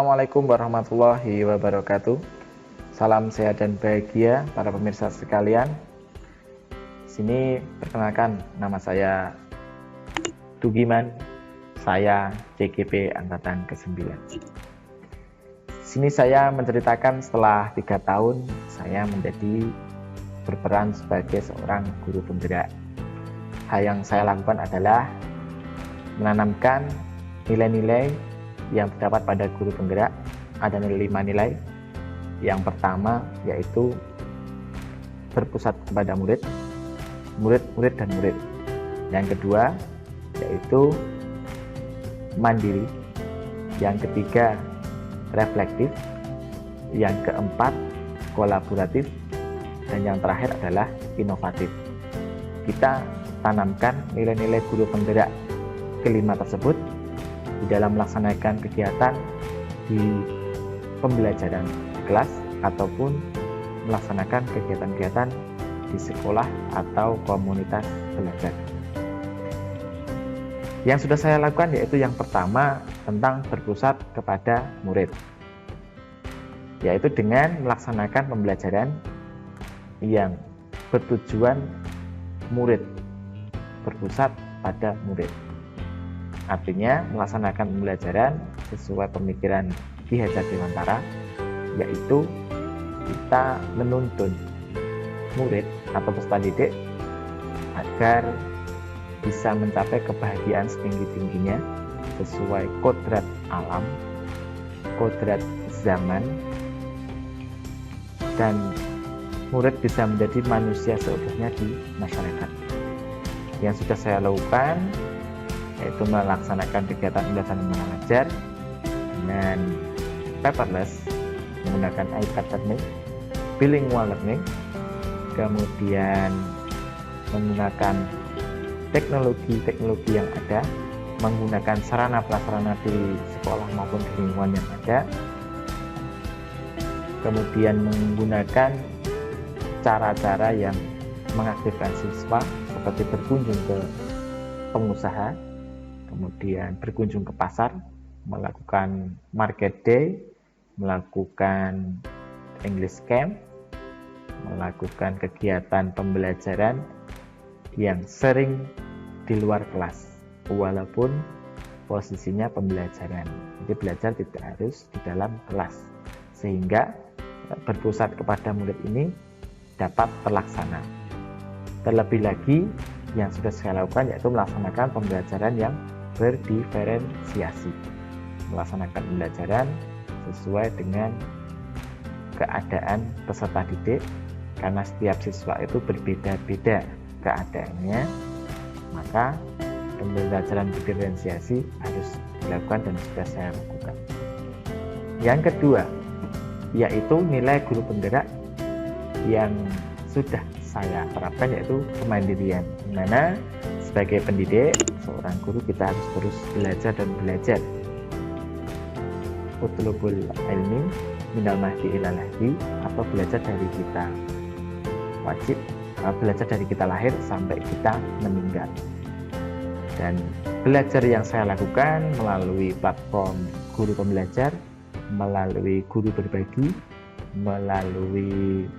Assalamualaikum warahmatullahi wabarakatuh. Salam sehat dan bahagia para pemirsa sekalian. Sini perkenalkan, nama saya Tugiman. Saya CGP angkatan ke-9. Sini saya menceritakan setelah 3 tahun saya menjadi berperan sebagai seorang guru penggerak. Hal yang saya lakukan adalah menanamkan nilai-nilai yang terdapat pada guru penggerak. Ada 5 nilai. Yang pertama yaitu berpusat kepada murid, murid dan murid. Yang kedua yaitu mandiri. Yang ketiga reflektif. Yang keempat kolaboratif. Dan yang terakhir adalah inovatif. Kita tanamkan nilai-nilai guru penggerak kelima tersebut di dalam melaksanakan kegiatan di pembelajaran kelas ataupun melaksanakan kegiatan-kegiatan di sekolah atau komunitas belajar. Yang sudah saya lakukan yaitu yang pertama tentang berpusat kepada murid, yaitu dengan melaksanakan pembelajaran yang bertujuan murid, berpusat pada murid. Artinya melaksanakan pembelajaran sesuai pemikiran Ki Hajar Dewantara, yaitu kita menuntun murid atau peserta didik agar bisa mencapai kebahagiaan setinggi-tingginya sesuai kodrat alam, kodrat zaman, dan murid bisa menjadi manusia seutuhnya di masyarakat. Yang sudah saya lakukan yaitu melaksanakan kegiatan belajar mengajar dengan paperless, menggunakan iPad learning, bilingual learning, kemudian menggunakan teknologi yang ada, menggunakan sarana prasarana di sekolah maupun di lingkungan yang ada, kemudian menggunakan cara-cara yang mengaktifkan siswa seperti berkunjung ke pengusaha, kemudian berkunjung ke pasar, melakukan market day, melakukan English camp, melakukan kegiatan pembelajaran yang sering di luar kelas walaupun posisinya pembelajaran. Jadi belajar tidak harus di dalam kelas, sehingga berpusat kepada murid ini dapat terlaksana. Terlebih lagi yang sudah saya lakukan yaitu melaksanakan pembelajaran yang berdiferensiasi, melaksanakan pembelajaran sesuai dengan keadaan peserta didik, karena setiap siswa itu berbeda-beda keadaannya, maka pembelajaran diferensiasi harus dilakukan dan sudah saya lakukan. Yang kedua yaitu nilai guru penggerak yang sudah saya terapkan yaitu kemandirian, di mana sebagai pendidik, seorang guru kita harus terus belajar dan belajar. Utlubul ilmi minal mahdi ilal lahdi, atau belajar dari kita wajib, belajar dari kita lahir sampai kita meninggal. Dan belajar yang saya lakukan melalui platform guru pembelajar, melalui guru berbagi, melalui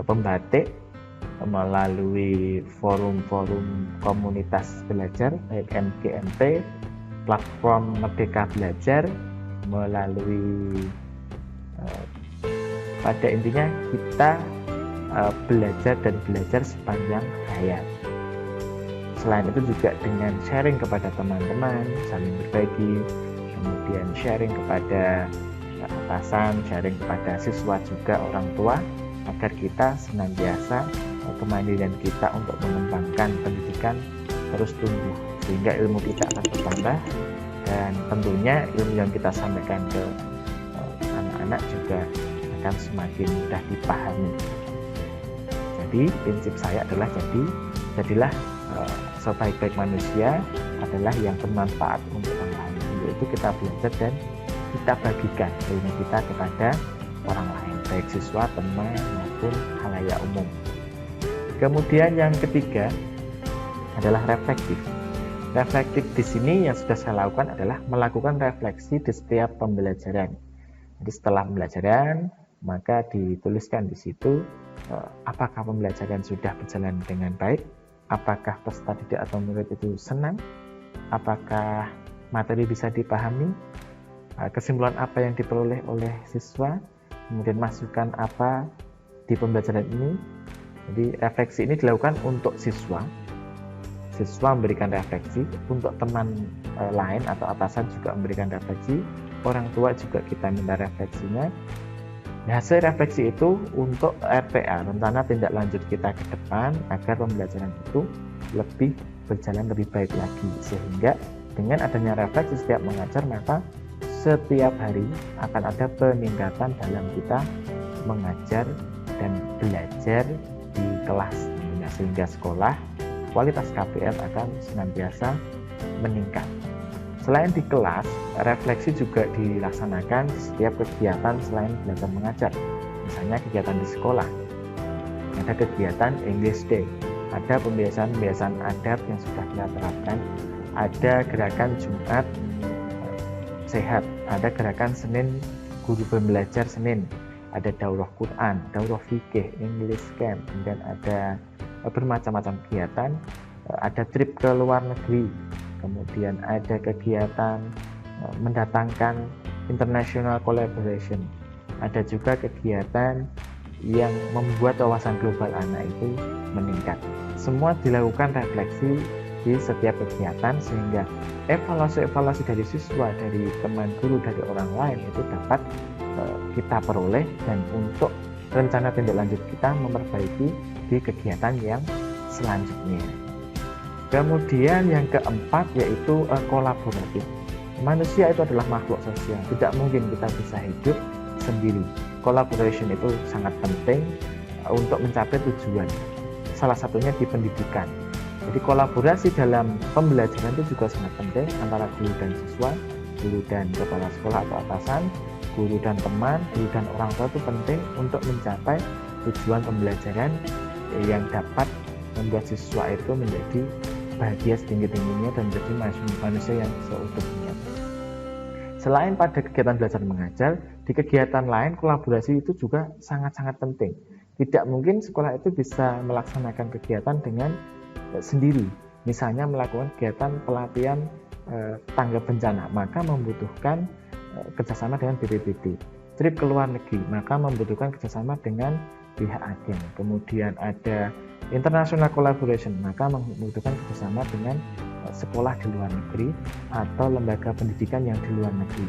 pembatik, melalui forum-forum komunitas belajar baik MGMP, platform Merdeka Belajar, melalui pada intinya kita belajar dan belajar sepanjang hayat. Selain itu juga dengan sharing kepada teman-teman, saling berbagi, kemudian sharing kepada atasan, sharing kepada siswa juga orang tua, agar kita senantiasa kemandirian kita untuk mengembangkan pendidikan terus tumbuh, sehingga ilmu kita akan bertambah, dan tentunya ilmu yang kita sampaikan ke anak-anak juga akan semakin mudah dipahami. Jadi prinsip saya adalah jadilah sebaik-baik manusia adalah yang bermanfaat untuk orang lain. Untuk itu kita belajar dan kita bagikan ilmu kita kepada orang lain, baik siswa, teman maupun khalayak umum. Kemudian yang ketiga adalah reflektif. Reflektif di sini yang sudah saya lakukan adalah melakukan refleksi di setiap pembelajaran. Jadi setelah pembelajaran, maka dituliskan di situ apakah pembelajaran sudah berjalan dengan baik, apakah peserta didik atau murid itu senang, apakah materi bisa dipahami, kesimpulan apa yang diperoleh oleh siswa, kemudian masukan apa di pembelajaran ini. Jadi refleksi ini dilakukan untuk siswa memberikan refleksi, untuk teman lain atau atasan juga memberikan refleksi, orang tua juga kita minta refleksinya. Hasil refleksi itu untuk RTA, rencana tindak lanjut kita ke depan, agar pembelajaran itu lebih berjalan lebih baik lagi. Sehingga dengan adanya refleksi setiap mengajar, maka setiap hari akan ada peningkatan dalam kita mengajar dan belajar di kelas, sehingga sekolah kualitas KPM akan senantiasa meningkat. Selain di kelas, refleksi juga dilaksanakan di setiap kegiatan selain belajar mengajar. Misalnya kegiatan di sekolah, ada kegiatan English Day, ada pembiasaan adab yang sudah kita terapkan, ada gerakan Jumat sehat, ada gerakan Senin guru belajar Senin, ada daurah Quran, daurah fikih, English camp, kemudian ada bermacam-macam kegiatan, ada trip ke luar negeri, kemudian ada kegiatan mendatangkan international collaboration, ada juga kegiatan yang membuat wawasan global anak itu meningkat. Semua dilakukan refleksi di setiap kegiatan, sehingga evaluasi dari siswa, dari teman guru, dari orang lain itu dapat kita peroleh, dan untuk rencana tindak lanjut kita memperbaiki di kegiatan yang selanjutnya. Kemudian yang keempat yaitu kolaboratif. Manusia itu adalah makhluk sosial, tidak mungkin kita bisa hidup sendiri. Collaboration itu sangat penting untuk mencapai tujuan. Salah satunya di pendidikan. Jadi kolaborasi dalam pembelajaran itu juga sangat penting antara guru dan siswa, guru dan kepala sekolah atau atasan, guru dan teman, guru dan orang tua itu penting untuk mencapai tujuan pembelajaran yang dapat membuat siswa itu menjadi bahagia setinggi-tingginya dan menjadi manusia yang seutuhnya. Selain pada kegiatan belajar mengajar, di kegiatan lain kolaborasi itu juga sangat-sangat penting. Tidak mungkin sekolah itu bisa melaksanakan kegiatan dengan sendiri. Misalnya melakukan kegiatan pelatihan tanggap bencana, maka membutuhkan kerjasama dengan BPBD. Trip ke luar negeri, maka membutuhkan kerjasama dengan pihak agen. Kemudian ada international collaboration, maka membutuhkan kerjasama dengan sekolah di luar negeri atau lembaga pendidikan yang di luar negeri.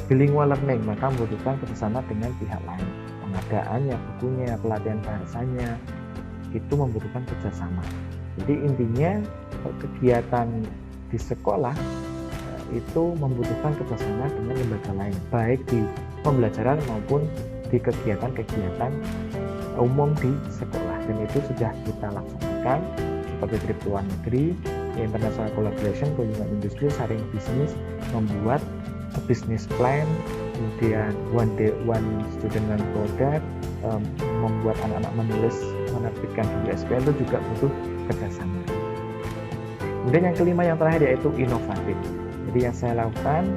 Bilingual learning, maka membutuhkan kerjasama dengan pihak lain. Pengadaannya, bukunya, pelatihan bahasanya, itu membutuhkan kerjasama. Jadi intinya kegiatan di sekolah itu membutuhkan kerjasama dengan lembaga lain, baik di pembelajaran maupun di kegiatan-kegiatan umum di sekolah. Dan itu sudah kita laksanakan seperti trip luar negeri, international collaboration, kunjungan industri, sharing bisnis, membuat business plan, kemudian one day one student one product, membuat anak-anak menulis, menerbitkan USBN itu juga butuh kerjasama. Kemudian yang kelima, yang terakhir, yaitu inovatif. Jadi yang saya lakukan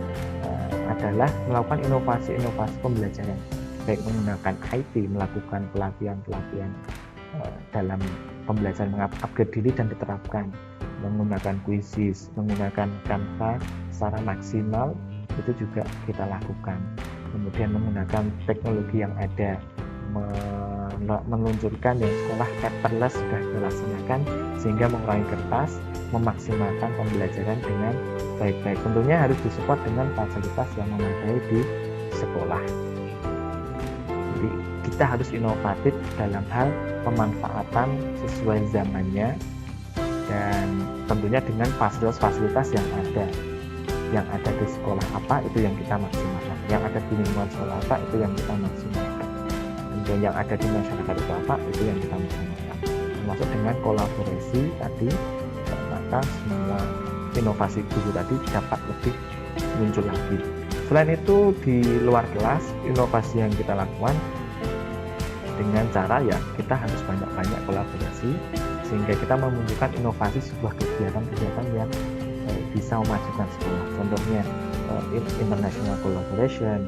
adalah melakukan inovasi-inovasi pembelajaran, baik menggunakan IT, melakukan pelatihan-pelatihan dalam pembelajaran, mengupgrade diri dan diterapkan, menggunakan quizzes, menggunakan Canva secara maksimal, itu juga kita lakukan. Kemudian menggunakan teknologi yang ada, meluncurkan yang sekolah paperless sudah dilaksanakan, sehingga mengurangi kertas, memaksimalkan pembelajaran dengan baik-baik. Tentunya harus disupport dengan fasilitas yang memadai di sekolah. Jadi kita harus inovatif dalam hal pemanfaatan sesuai zamannya, dan tentunya dengan fasilitas-fasilitas yang ada di sekolah apa itu yang kita maksimalkan, yang ada di lingkungan sekolah apa itu yang kita maksimalkan, dan yang ada di masyarakat itu apa itu yang kita maksimalkan, termasuk dengan kolaborasi tadi. Maka semua inovasi guru tadi dapat lebih muncul lagi. Selain itu, di luar kelas, inovasi yang kita lakukan dengan cara ya kita harus banyak-banyak kolaborasi, sehingga kita memunculkan inovasi sebuah kegiatan-kegiatan yang bisa memajukan sekolah. Contohnya international collaboration,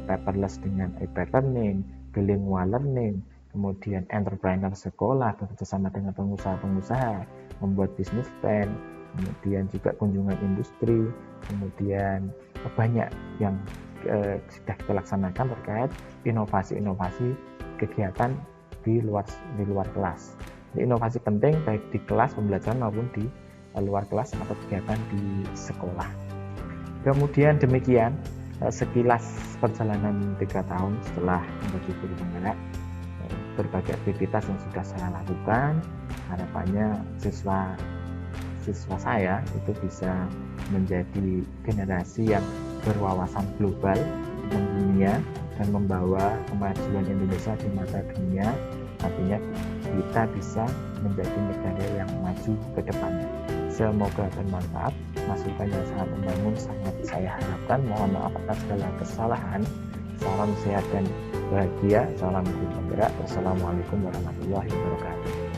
paperless dengan iPad learning, bilingual learning, kemudian entrepreneur sekolah bekerjasama dengan pengusaha-pengusaha, membuat bisnis plan, kemudian juga kunjungan industri, kemudian banyak yang sudah kita laksanakan terkait inovasi-inovasi kegiatan di luar kelas. Inovasi penting baik di kelas pembelajaran maupun di luar kelas atau kegiatan di sekolah. Kemudian demikian sekilas perjalanan 3 tahun setelah menjadi guru penggerak, berbagai aktivitas yang sudah saya lakukan. Harapannya siswa saya itu bisa menjadi generasi yang berwawasan global, mendunia, dan membawa kemajuan Indonesia di mata dunia. Artinya kita bisa menjadi negara yang maju ke depannya. Semoga bermanfaat, masukan yang sangat membangun sangat saya harapkan. Mohon maaf atas segala kesalahan. Salam sehat dan bahagia. Salam guru penggerak. Wassalamualaikum warahmatullahi wabarakatuh.